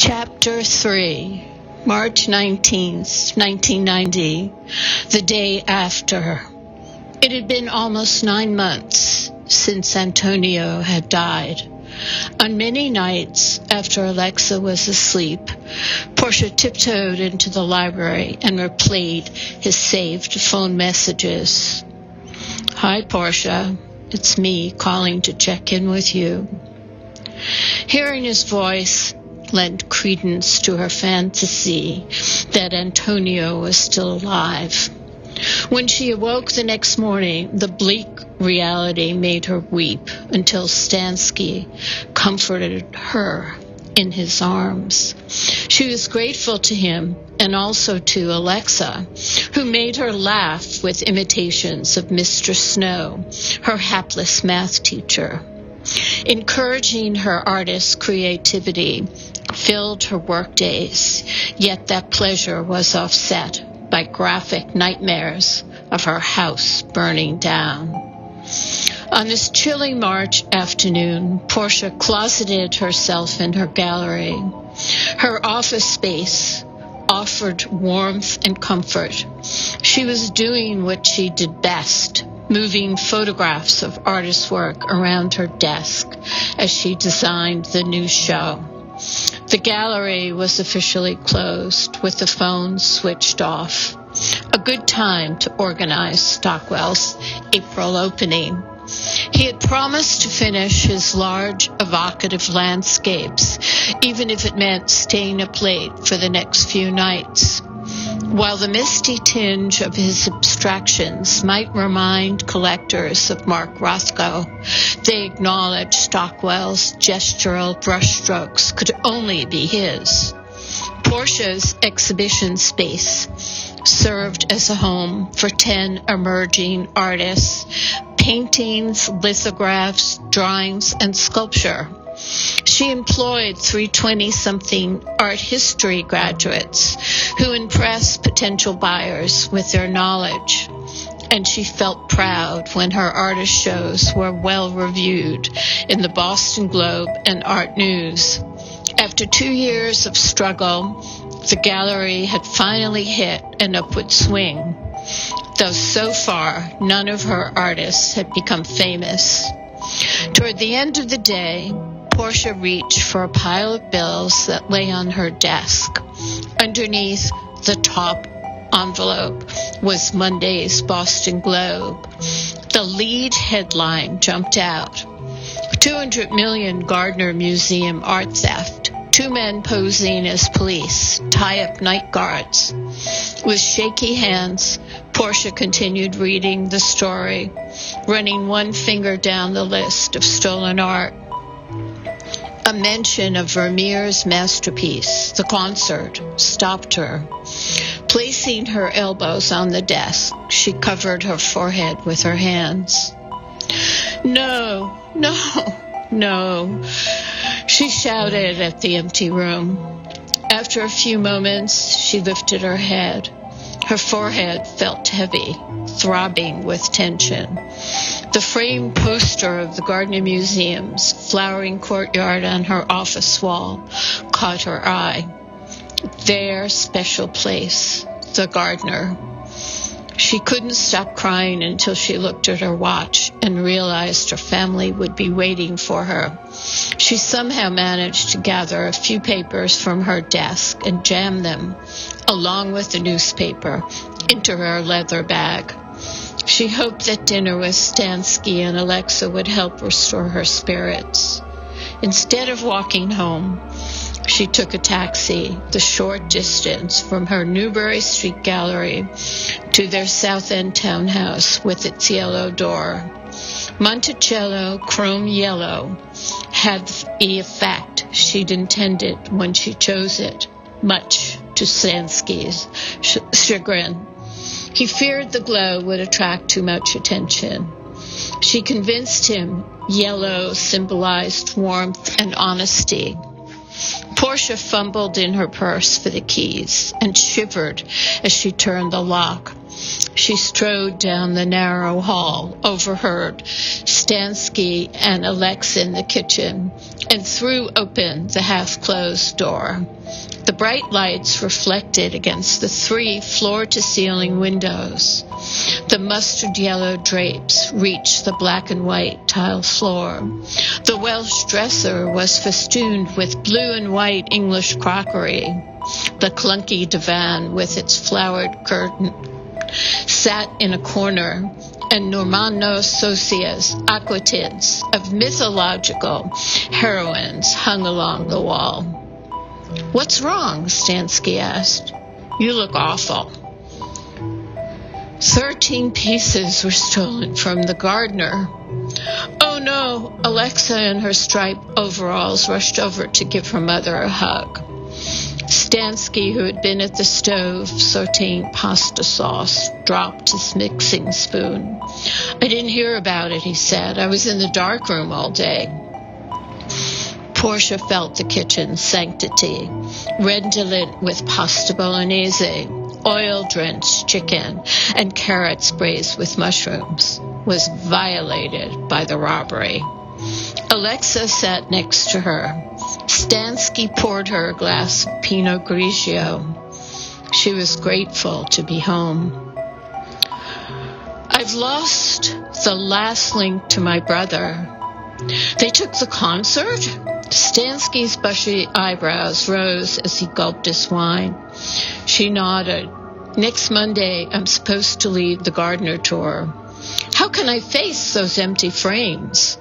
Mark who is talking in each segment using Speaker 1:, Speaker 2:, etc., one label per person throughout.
Speaker 1: Chapter 3, March 19th, 1990, the day after. It had been almost 9 months since Antonio had died. On many nights, after Alexa was asleep, Portia tiptoed into the library and replayed his saved phone messages. "Hi, Portia. It's me calling to check in with you." Hearing his voice lent credence to her fantasy that Antonio was still alive. When she awoke the next morning, the bleak reality made her weep until Stansky comforted her in his arms. She was grateful to him and also to Alexa, who made her laugh with imitations of Mr. Snow, her hapless math teacher. Encouraging her artist's creativity filled her workdays, yet that pleasure was offset by graphic nightmares of her house burning down. On this chilly March afternoon, Portia closeted herself in her gallery. Her office space offered warmth and comfort. She was doing what she did best, moving photographs of artist work around her desk as she designed the new show. The gallery was officially closed with the phones switched off. A good time to organize Stockwell's April opening. He had promised to finish his large, evocative landscapes, even if it meant staying up late for the next few nights. While the misty tinge of his abstractions might remind collectors of Mark Rothko, they acknowledged Stockwell's gestural brushstrokes could only be his. Portia's exhibition space served as a home for 10 emerging artists, paintings, lithographs, drawings, and sculpture. She employed 320-something art history graduates who impressed potential buyers with their knowledge, and she felt proud when her artist shows were well reviewed in the Boston Globe and Art News. After 2 years of struggle, the gallery had finally hit an upward swing, though so far none of her artists had become famous. Toward the end of the day, Portia reached for a pile of bills that lay on her desk. Underneath the top envelope was Monday's Boston Globe. The lead headline jumped out: 200 million Gardner Museum art theft. 2 men posing as police tie up night guards. With shaky hands, Portia continued reading the story, running one finger down the list of stolen art. A mention of Vermeer's masterpiece, The Concert, stopped her. Placing her elbows on the desk, she covered her forehead with her hands. No, she shouted at the empty room. After a few moments, she lifted her head. Her forehead felt heavy, throbbing with tension. The framed poster of the Gardner Museum's flowering courtyard on her office wall caught her eye. Their special place, the Gardner. She couldn't stop crying until she looked at her watch and realized her family would be waiting for her. She somehow managed to gather a few papers from her desk and jam them, along with the newspaper, into her leather bag. She hoped that dinner with Stansky and Alexa would help restore her spirits. Instead of walking home, she took a taxi the short distance from her Newbury Street gallery to their South End townhouse with its yellow door. Monticello chrome yellow had the effect she'd intended when she chose it, much to Stansky's chagrin. He feared the glow would attract too much attention. She convinced him yellow symbolized warmth and honesty. Portia fumbled in her purse for the keys and shivered as she turned the lock. She strode down the narrow hall, overheard Stansky and Alexa in the kitchen, and threw open the half-closed door. The bright lights reflected against the 3 floor-to-ceiling windows. The mustard-yellow drapes reached the black and white tile floor. The Welsh dresser was festooned with blue and white English crockery. The clunky divan with its flowered curtain sat in a corner, and Normanno Socia's aquatints of mythological heroines hung along the wall. "What's wrong?" Stansky asked. "You look awful." 13 pieces were stolen from the gardener. "Oh no!" Alexa in her striped overalls rushed over to give her mother a hug. Stansky, who had been at the stove sautéing pasta sauce, dropped his mixing spoon. "I didn't hear about it," he said. "I was in the darkroom all day." Portia felt the kitchen's sanctity, redolent with pasta bolognese, oil-drenched chicken, and carrots braised with mushrooms, was violated by the robbery. Alexa sat next to her. Stansky poured her a glass of Pinot Grigio. She was grateful to be home. "I've lost the last link to my brother." "They took the concert?" Stansky's bushy eyebrows rose as he gulped his wine. She nodded. "Next Monday, I'm supposed to lead the Gardner tour." "How can I face those empty frames?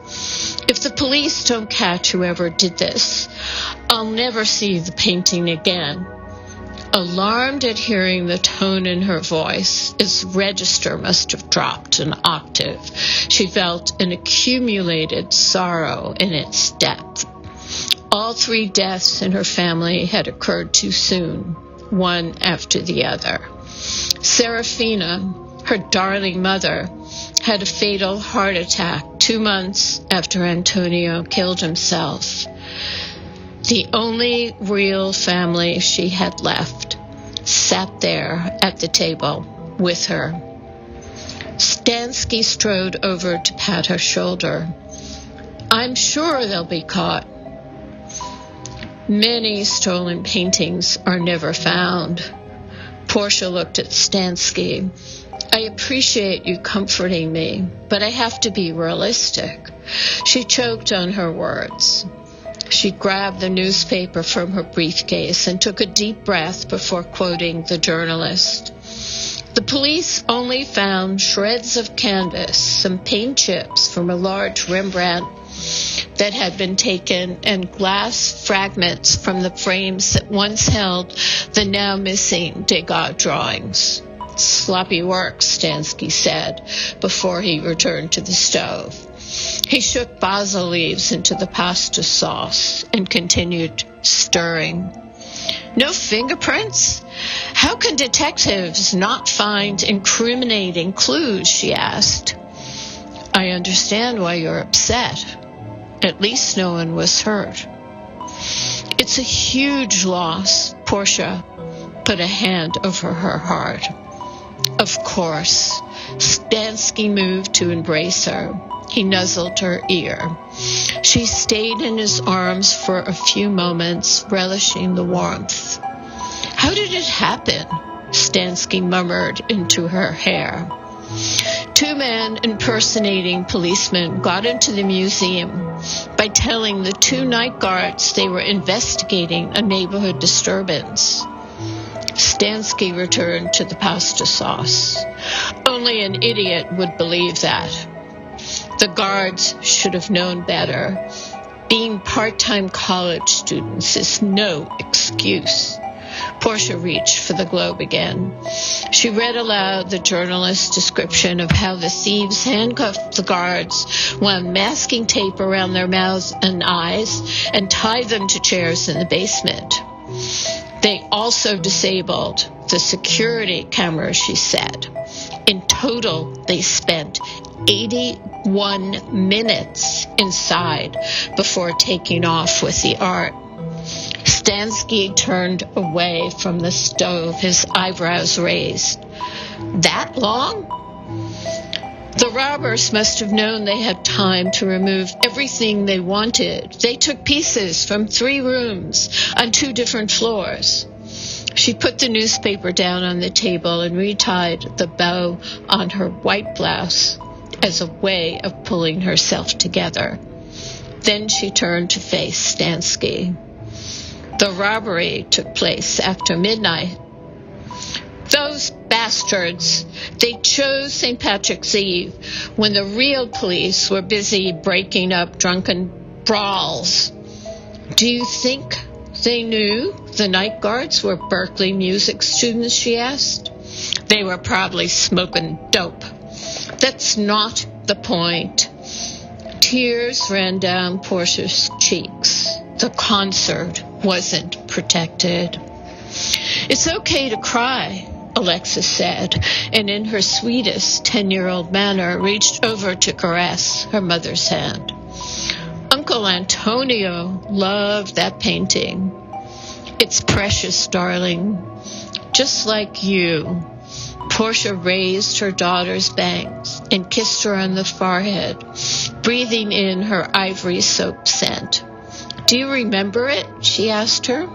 Speaker 1: If the police don't catch whoever did this, I'll never see the painting again." Alarmed at hearing the tone in her voice, its register must have dropped an octave. She felt an accumulated sorrow in its depth. All 3 deaths in her family had occurred too soon, one after the other. Serafina, her darling mother, had a fatal heart attack 2 months after Antonio killed himself. The only real family she had left sat there at the table with her. Stansky strode over to pat her shoulder. "I'm sure they'll be caught." "Many stolen paintings are never found." Portia looked at Stansky. "I appreciate you comforting me, but I have to be realistic." She choked on her words. She grabbed the newspaper from her briefcase and took a deep breath before quoting the journalist. "The police only found shreds of canvas, some paint chips from a large Rembrandt that had been taken, and glass fragments from the frames that once held the now missing Degas drawings." "Sloppy work," Stansky said before he returned to the stove. He shook basil leaves into the pasta sauce and continued stirring. "No fingerprints? How can detectives not find incriminating clues?" she asked. "I understand why you're upset. At least no one was hurt." "It's a huge loss." Portia put a hand over her heart. "Of course." Stansky moved to embrace her. He nuzzled her ear. She stayed in his arms for a few moments, relishing the warmth. "How did it happen?" Stansky murmured into her hair. 2 men impersonating policemen got into the museum by telling the 2 night guards they were investigating a neighborhood disturbance. Stansky returned to the pasta sauce. "Only an idiot would believe that. The guards should have known better. Being part-time college students is no excuse." Portia reached for the Globe again. She read aloud the journalist's description of how the thieves handcuffed the guards, wound masking tape around their mouths and eyes, and tied them to chairs in the basement. They also disabled the security cameras, she said. In total, they spent 81 minutes inside before taking off with the art. Stansky turned away from the stove, his eyebrows raised. "That long?" The robbers must have known they had time to remove everything they wanted. They took pieces from 3 rooms on 2 different floors. She put the newspaper down on the table and retied the bow on her white blouse as a way of pulling herself together. Then she turned to face Stansky. The robbery took place after midnight. Those bastards, they chose St. Patrick's Eve when the real police were busy breaking up drunken brawls. Do you think they knew the night guards were Berkeley music students, she asked. They were probably smoking dope. That's not the point. Tears ran down Portia's cheeks. The concert wasn't protected. It's okay to cry, Alexa said, and in her sweetest 10-year-old manner reached over to caress her mother's hand. Uncle Antonio loved that painting. It's precious, darling, just like you. Portia raised her daughter's bangs and kissed her on the forehead, breathing in her ivory soap scent. Do you remember it? She asked her.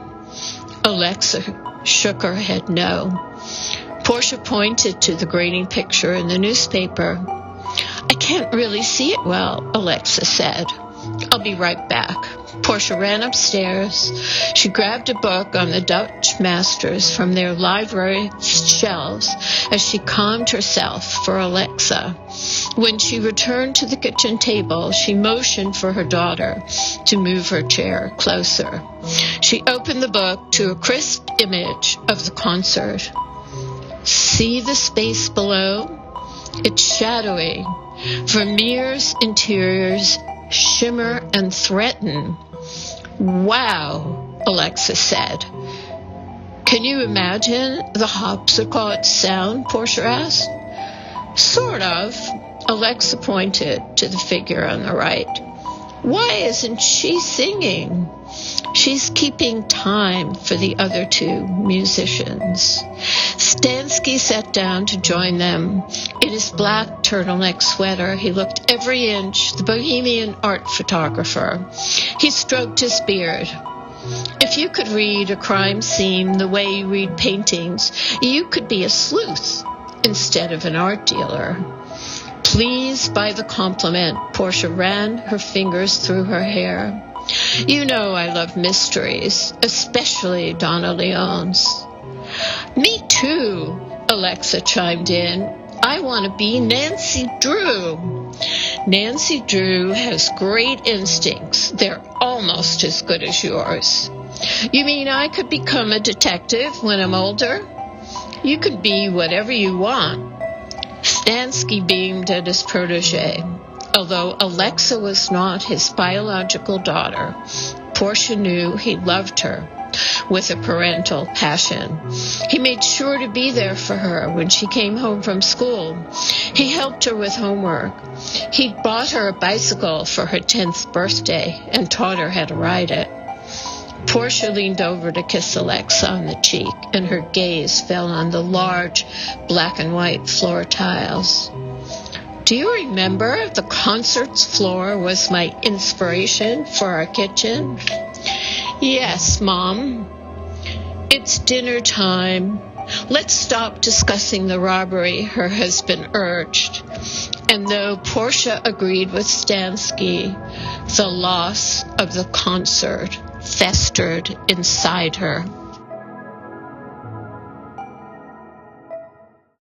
Speaker 1: Alexa shook her head no. Portia pointed to the grainy picture in the newspaper. I can't really see it well, Alexa said. I'll be right back. Portia ran upstairs. She grabbed a book on the Dutch masters from their library shelves as she calmed herself for Alexa. When she returned to the kitchen table, she motioned for her daughter to move her chair closer. She opened the book to a crisp image of the concert. See the space below? It's shadowy. Vermeer's interiors shimmer and threaten. Wow, Alexa said. Can you imagine the harpsichord sound? Portia asked. Sort of. Alexa pointed to the figure on the right. Why isn't she singing? She's keeping time for the other 2 musicians. Stansky sat down to join them. In his black turtleneck sweater, he looked every inch the bohemian art photographer. He stroked his beard. If you could read a crime scene the way you read paintings, you could be a sleuth instead of an art dealer. Pleased by the compliment, Portia ran her fingers through her hair. You know I love mysteries, especially Donna Leon's. Me too, Alexa chimed in. I want to be Nancy Drew. Nancy Drew has great instincts. They're almost as good as yours. You mean I could become a detective when I'm older? You could be whatever you want. Stansky beamed at his protege. Although Alexa was not his biological daughter, Portia knew he loved her with a parental passion. He made sure to be there for her when she came home from school. He helped her with homework. He bought her a bicycle for her 10th birthday and taught her how to ride it. Portia leaned over to kiss Alexa on the cheek, and her gaze fell on the large black and white floor tiles. Do you remember the concert's floor was my inspiration for our kitchen? Yes, Mom. It's dinner time. Let's stop discussing the robbery, her husband urged. And though Portia agreed with Stansky, the loss of the concert festered inside her.